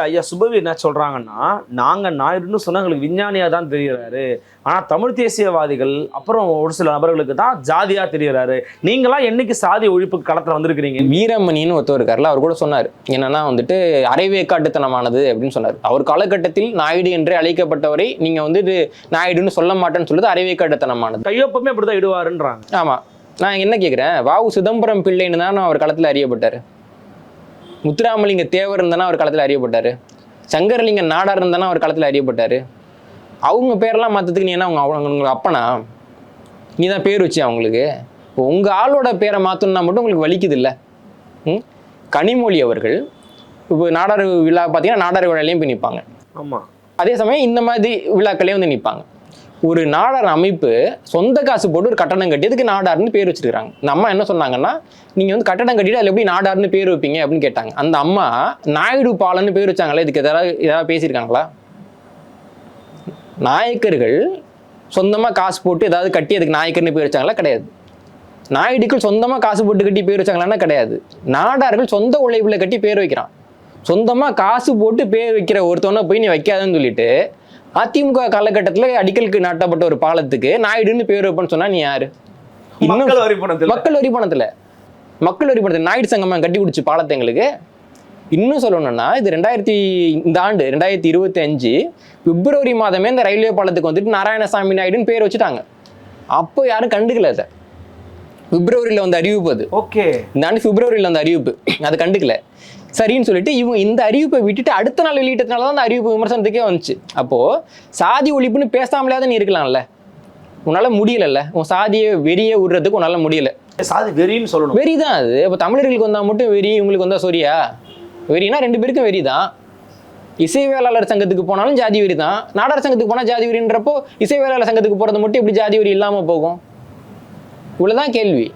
ஐயா சுபவி என்ன சொல்றாங்கன்னா, நாங்க நாயுடுன்னு சொன்னா எங்களுக்கு விஞ்ஞானியா தான் தெரியறாரு. ஆனா தமிழ் தேசியவாதிகள் அப்புறம் ஒரு சில நபர்களுக்கு தான் ஜாதியா தெரியறாரு. நீங்களாம் என்னைக்கு சாதி ஒழிப்பு களத்துல வந்திருக்கிறீங்க? வீரமணின்னு ஒருத்தர் இருக்காருல்ல, அவர் கூட சொன்னார் என்னன்னா வந்துட்டு அரைவேக்காட்டுத்தனமானது அப்படின்னு சொன்னார். அவர் காலகட்டத்தில் நாயுடு என்று அழைக்கப்பட்டவரை நீங்க வந்துட்டு நாயுடுன்னு சொல்ல மாட்டேன்னு சொல்றது அரைவேக்காட்டுத்தனமானது. கையொப்பமே அப்படிதான் இடுவாருன்றாங்க. ஆமா, நான் என்ன கேட்கிறேன், வாவு சிதம்பரம் பிள்ளைன்னு தான் அவர் காலத்துல அறியப்பட்டாரு. முத்துராமலிங்க தேவர் இருந்தானா அவர் காலத்துல அறியப்பட்டாரு. சங்கரலிங்க நாடார் இருந்தானா அவர் காலத்துல அறியப்பட்டாரு. அவங்க பேரெல்லாம் மாத்ததுக்கு நீ என்ன உங்களுக்கு அப்பனா? நீ தான் பேர் வச்சு அவங்களுக்கு. உங்க ஆளோட பேரை மாத்தணும்னா மட்டும் உங்களுக்கு வலிக்குது இல்ல? கனிமொழி அவர்கள் இப்போ நாடார் விழா பார்த்தீங்கன்னா நாடார் விழாலையும் போய் நிற்பாங்க. ஆமா, அதே சமயம் இந்த மாதிரி விழாக்களையும் வந்து நிற்பாங்க. ஒரு நாடார் அமைப்பு சொந்த காசு போட்டு ஒரு கட்டடம் கட்டி அதுக்கு நாடார்னு பேர் வச்சிருக்காங்க. இந்த அம்மா என்ன சொன்னாங்கன்னா, நீங்க வந்து கட்டடம் கட்டிட்டு அதில் எப்படி நாடார்னு பேர் வைப்பீங்க அப்படின்னு கேட்டாங்க. அந்த அம்மா நாயுடு பாலன்னு பேர் வச்சாங்களா? இதுக்கு ஏதாவது பேசியிருக்காங்களா? நாயக்கர்கள் சொந்தமா காசு போட்டு ஏதாவது கட்டி அதுக்கு நாயக்கர்னு பேர் வச்சாங்களா? கிடையாது. நாயுடுக்கள் சொந்தமா காசு போட்டு கட்டி பேர் வச்சாங்களான்னா கிடையாது. நாடார்கள் சொந்த உழைப்புல கட்டி பேர் வைக்கிறான். சொந்தமா காசு போட்டு பேர் வைக்கிற ஒருத்தவனை போய் நீ வைக்காதுன்னு சொல்லிட்டு அதிமுக காலகட்டத்தில் அடிக்கலுக்கு நாட்டப்பட்ட ஒரு பாலத்துக்கு நாயுடுன்னு பேர் வைப்பேன்னு சொன்னா நீ யாரு? மக்கள் வரி பணத்துல மக்கள் வரி பணத்துல நாயுடு சங்கமா கட்டி குடிச்சு பாலத்தை எங்களுக்கு. இன்னும் சொல்லணும்னா இது இந்த ஆண்டு 2025 பிப்ரவரி மாதமே இந்த ரயில்வே பாலத்துக்கு வந்துட்டு நாராயணசாமி நாயுடுன்னு பேர் வச்சுட்டாங்க. அப்போ யாரும் கண்டுக்கல. அதை பிப்ரவரியில வந்து அறிவிப்பு, அது ஓகே, இந்த ஆண்டு பிப்ரவரியில வந்து அறிவிப்பு, அதை கண்டுக்கல. சரின்னு சொல்லிட்டு இவங்க இந்த அறிவிப்பை விட்டுட்டு அடுத்த நாள் வெளியிட்டதுனால தான் அந்த அறிவிப்பு விமர்சனத்துக்கே வந்துச்சு. அப்போ சாதி ஒழிப்புன்னு பேசாமலே நீ இருக்கலாம்ல, உன்னால முடியலல்ல. உன் சாதியை வெறியே விடுறதுக்கு உன்னால முடியல. சாதி வெறின்னு சொல்லணும். வெறி தான் அது. இப்போ தமிழர்களுக்கு வந்தா மட்டும் வெறி, உங்களுக்கு வந்தா சொரியா? வெறினா ரெண்டு பேருக்கும் வெறி தான். இசைவேளாளர் சங்கத்துக்கு போனாலும் ஜாதி வெறி தான், நாடார் சங்கத்துக்கு போனா ஜாதி வெறின்றப்போ இசைவேளாளர் சங்கத்துக்கு போறது மட்டும் எப்படி ஜாதி வெறி இல்லாம போகும்? இவ்வளவுதான் கேள்வி.